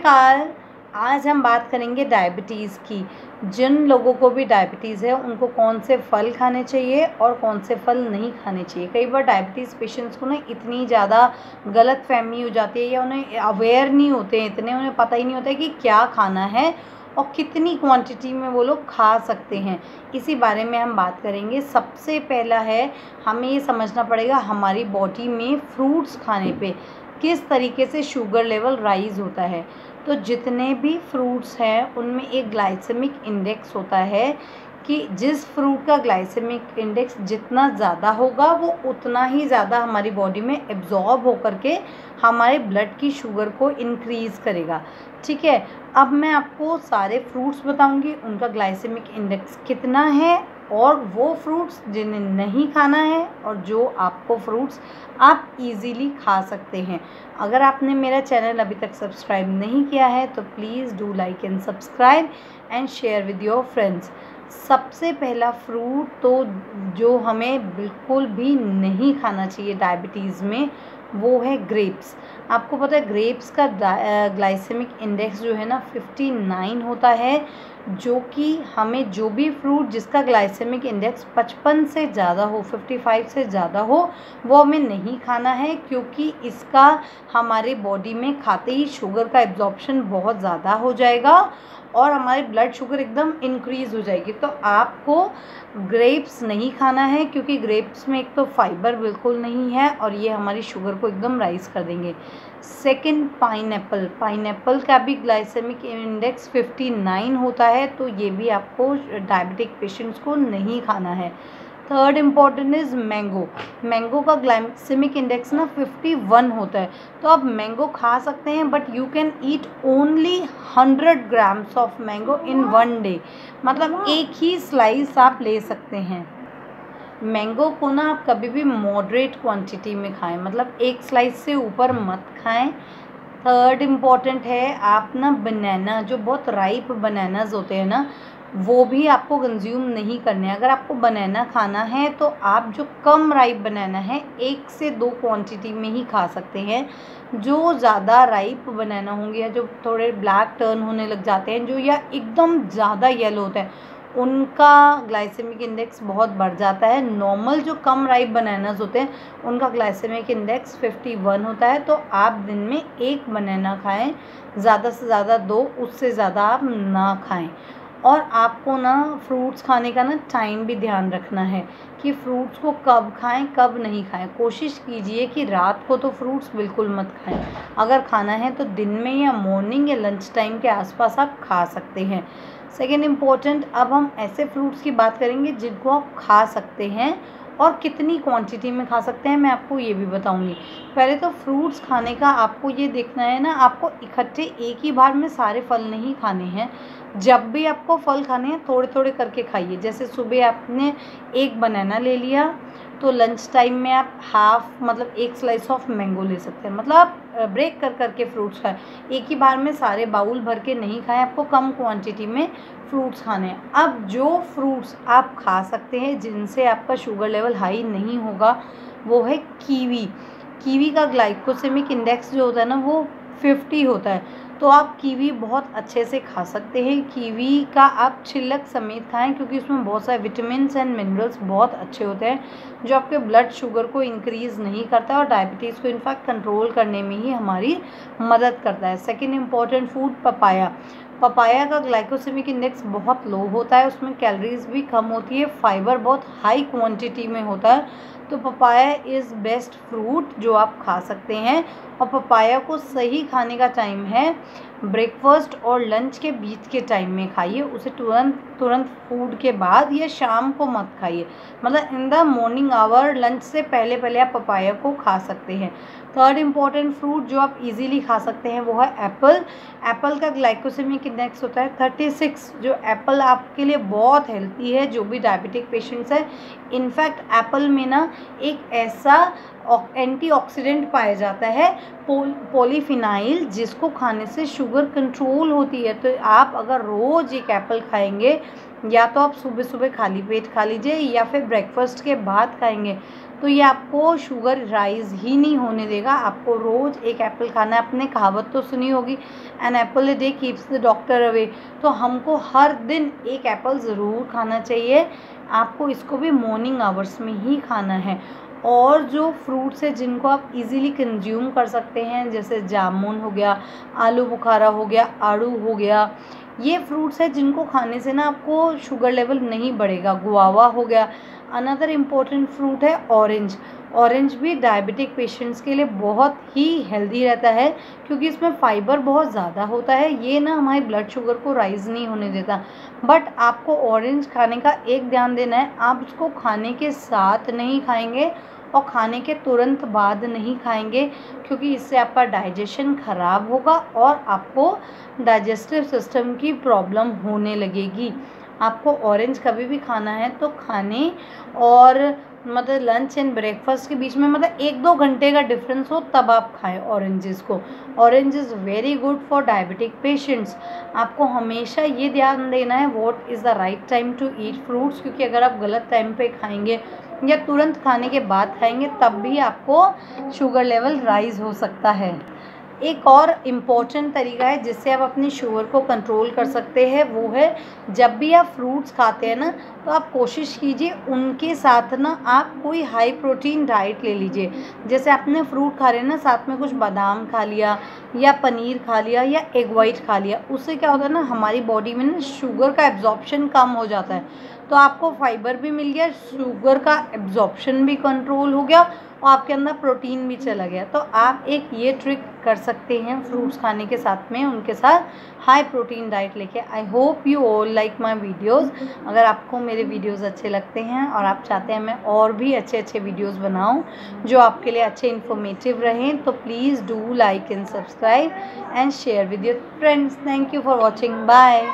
नमस्कार। आज हम बात करेंगे डायबिटीज़ की। जिन लोगों को भी डायबिटीज़ है उनको कौन से फल खाने चाहिए और कौन से फल नहीं खाने चाहिए। कई बार डायबिटीज़ पेशेंट्स को ना इतनी ज़्यादा गलतफ़हमी हो जाती है या उन्हें अवेयर नहीं होते हैं इतने, उन्हें पता ही नहीं होता है कि क्या खाना है और कितनी क्वांटिटी में वो लोग खा सकते हैं। इसी बारे में हम बात करेंगे। सबसे पहला है, हमें ये समझना पड़ेगा हमारी बॉडी में फ्रूट्स खाने पे किस तरीके से शुगर लेवल राइज़ होता है। तो जितने भी फ्रूट्स हैं उनमें एक ग्लाइसेमिक इंडेक्स होता है कि जिस फ्रूट का ग्लाइसेमिक इंडेक्स जितना ज़्यादा होगा वो उतना ही ज़्यादा हमारी बॉडी में एब्जॉर्ब होकर के हमारे ब्लड की शुगर को इंक्रीज़ करेगा। ठीक है, अब मैं आपको सारे फ्रूट्स बताऊंगी, उनका ग्लाइसेमिक इंडेक्स कितना है और वो फ्रूट्स जिन्हें नहीं खाना है और जो आपको फ्रूट्स आप इजीली खा सकते हैं। अगर आपने मेरा चैनल अभी तक सब्सक्राइब नहीं किया है तो please do like and subscribe and share with your friends. सबसे पहला फ्रूट तो जो हमें बिल्कुल भी नहीं खाना चाहिए डायबिटीज़ में वो है ग्रेप्स। आपको पता है ग्रेप्स का ग्लाइसेमिक इंडेक्स जो है ना 59 होता है, जो कि हमें जो भी फ्रूट जिसका ग्लाइसेमिक इंडेक्स 55 से ज़्यादा हो, 55 से ज़्यादा हो, वो हमें नहीं खाना है, क्योंकि इसका हमारे बॉडी में खाते ही शुगर का एब्जॉर्प्शन बहुत ज़्यादा हो जाएगा और हमारी ब्लड शुगर एकदम इंक्रीज़ हो जाएगी। तो आपको ग्रेप्स नहीं खाना है क्योंकि ग्रेप्स में एक तो फाइबर बिल्कुल नहीं है और ये हमारी शुगर को एकदम राइज़ कर देंगे। सेकंड, पाइनएप्पल का भी ग्लाइसेमिक इंडेक्स 59 होता है, तो ये भी आपको डायबिटिक पेशेंट्स को नहीं खाना है। थर्ड इम्पॉर्टेंट इज़ मैंगो का ग्लाइसेमिक इंडेक्स ना 51 होता है, तो आप मैंगो खा सकते हैं but you can eat only 100 grams of mango in one day, मतलब एक ही स्लाइस आप ले सकते हैं। मैंगो को ना आप कभी भी मॉडरेट क्वांटिटी में खाएं, मतलब एक स्लाइस से ऊपर मत खाएं। थर्ड इम्पॉर्टेंट है, आप ना बनाना, जो बहुत राइप बनानाज होते हैं ना, वो भी आपको कंज्यूम नहीं करने। अगर आपको बनाना खाना है तो आप जो कम राइप बनाना है 1 से 2 क्वांटिटी में ही खा सकते हैं। जो ज़्यादा राइप बनाना होंगे या जो थोड़े ब्लैक टर्न होने लग जाते हैं, जो या एकदम ज़्यादा येलो होता है, उनका ग्लाइसेमिक इंडेक्स बहुत बढ़ जाता है। नॉर्मल जो कम राइप बनानास होते हैं उनका ग्लाइसेमिक इंडेक्स 51 होता है, तो आप दिन में 1 बनाना खाएं, ज़्यादा से ज़्यादा 2, उससे ज़्यादा आप ना खाएं। और आपको ना फ्रूट्स खाने का ना टाइम भी ध्यान रखना है कि फ्रूट्स को कब खाएं कब नहीं खाएं। कोशिश कीजिए कि रात को तो फ्रूट्स बिल्कुल मत खाएं, अगर खाना है तो दिन में या मॉर्निंग या लंच टाइम के आसपास आप खा सकते हैं। सेकेंड इम्पोर्टेंट, अब हम ऐसे फ्रूट्स की बात करेंगे जिनको आप खा सकते हैं और कितनी क्वांटिटी में खा सकते हैं, मैं आपको ये भी बताऊंगी। पहले तो फ्रूट्स खाने का आपको ये देखना है ना, आपको इकट्ठे एक ही बार में सारे फल नहीं खाने हैं। जब भी आपको फल खाने हैं थोड़े थोड़े करके खाइए। जैसे सुबह आपने 1 बनाना ले लिया तो लंच टाइम में आप मतलब 1 स्लाइस ऑफ मैंगो ले सकते हैं, मतलब आप ब्रेक कर करके फ्रूट्स खाएं। एक ही बार में सारे बाउल भर के नहीं खाएं, आपको कम क्वांटिटी में फ्रूट्स खाने हैं। अब जो फ्रूट्स आप खा सकते हैं जिनसे आपका शुगर लेवल हाई नहीं होगा वो है कीवी का ग्लाइकोसेमिक इंडेक्स जो होता है ना वो 50 होता है, तो आप कीवी बहुत अच्छे से खा सकते हैं। कीवी का आप छिलक समेत खाएं क्योंकि उसमें बहुत सारे विटामिन एंड मिनरल्स बहुत अच्छे होते हैं जो आपके ब्लड शुगर को इंक्रीज़ नहीं करता और डायबिटीज़ को इनफैक्ट कंट्रोल करने में ही हमारी मदद करता है। सेकेंड इम्पॉर्टेंट फूड पपाया का ग्लाइकोसेमिक इंडेक्स बहुत लो होता है, उसमें कैलोरीज भी कम होती है, फाइबर बहुत हाई क्वांटिटी में होता है, तो पपाया इज़ बेस्ट फ्रूट जो आप खा सकते हैं। और पपाया को सही खाने का टाइम है ब्रेकफास्ट और लंच के बीच के टाइम में खाइए, उसे तुरंत फूड के बाद या शाम को मत खाइए, मतलब in the morning or lunch से पहले आप पपाया को खा सकते हैं। थर्ड इम्पॉर्टेंट फ्रूट जो आप इजीली खा सकते हैं वो है एप्पल का ग्लाइकोसेमिक इंडेक्स होता है 36, जो एप्पल आपके लिए बहुत हेल्थी है जो भी डायबिटिक पेशेंट्स है। इनफैक्ट एप्पल में ना एक ऐसा एंटीऑक्सीडेंट पाया जाता है पॉलीफिनाइल, जिसको खाने से शुगर कंट्रोल होती है। तो आप अगर रोज़ एक एप्पल खाएंगे, या तो आप सुबह सुबह खाली पेट खा लीजिए या फिर ब्रेकफास्ट के बाद खाएंगे, तो ये आपको शुगर राइज ही नहीं होने देगा। आपको रोज़ एक एप्पल खाना है। आपने कहावत तो सुनी होगी, an apple a day keeps the doctor away. तो हमको हर दिन एक एप्पल ज़रूर खाना चाहिए। आपको इसको भी मॉर्निंग आवर्स में ही खाना है। और जो फ्रूट्स है जिनको आप इजीली कंज्यूम कर सकते हैं, जैसे जामुन हो गया, आलू बुखारा हो गया, आड़ू हो गया, ये फ्रूट्स है जिनको खाने से ना आपको शुगर लेवल नहीं बढ़ेगा। गुआवा हो गया। अनदर इम्पोर्टेंट फ्रूट है ऑरेंज। ऑरेंज भी डायबिटिक पेशेंट्स के लिए बहुत ही हेल्दी रहता है, क्योंकि इसमें फाइबर बहुत ज़्यादा होता है। ये ना हमारे ब्लड शुगर को राइज़ नहीं होने देता। बट आपको ऑरेंज खाने का एक ध्यान देना है, आप उसको खाने के साथ नहीं खाएंगे और खाने के तुरंत बाद नहीं खाएंगे, क्योंकि इससे आपका डाइजेशन ख़राब होगा और आपको डाइजेस्टिव सिस्टम की प्रॉब्लम होने लगेगी। आपको ऑरेंज कभी भी खाना है तो खाने और मतलब लंच एंड ब्रेकफास्ट के बीच में मतलब 1-2 घंटे का डिफरेंस हो तब आप खाएं ऑरेंजेस को। Orange is very good for diabetic patients. आपको हमेशा ये ध्यान देना है what is the right time to eat fruits, क्योंकि अगर आप गलत टाइम पे खाएंगे या तुरंत खाने के बाद खाएंगे तब भी आपको शुगर लेवल राइज हो सकता है। एक और इम्पॉर्टेंट तरीका है जिससे आप अपनी शुगर को कंट्रोल कर सकते हैं, वो है जब भी आप फ्रूट्स खाते हैं ना, तो आप कोशिश कीजिए उनके साथ ना आप कोई हाई प्रोटीन डाइट ले लीजिए। जैसे आपने फ्रूट खा रहे हैं ना, साथ में कुछ बादाम खा लिया या पनीर खा लिया या एग वाइट खा लिया। उससे क्या होता है ना, हमारी बॉडी में ना शुगर का एब्जॉर्प्शन कम हो जाता है। तो आपको फाइबर भी मिल गया, शुगर का एब्जॉर्प्शन भी कंट्रोल हो गया और आपके अंदर प्रोटीन भी चला गया। तो आप एक ये ट्रिक कर सकते हैं फ्रूट्स खाने के साथ में, उनके साथ हाई प्रोटीन डाइट लेके। I hope you all like my videos. अगर आपको मेरे वीडियोज़ अच्छे लगते हैं और आप चाहते हैं मैं और भी अच्छे अच्छे वीडियोज़ बनाऊं जो आपके लिए अच्छे इन्फॉर्मेटिव रहें, तो please do like and subscribe and share with your friends. Thank you for watching. Bye.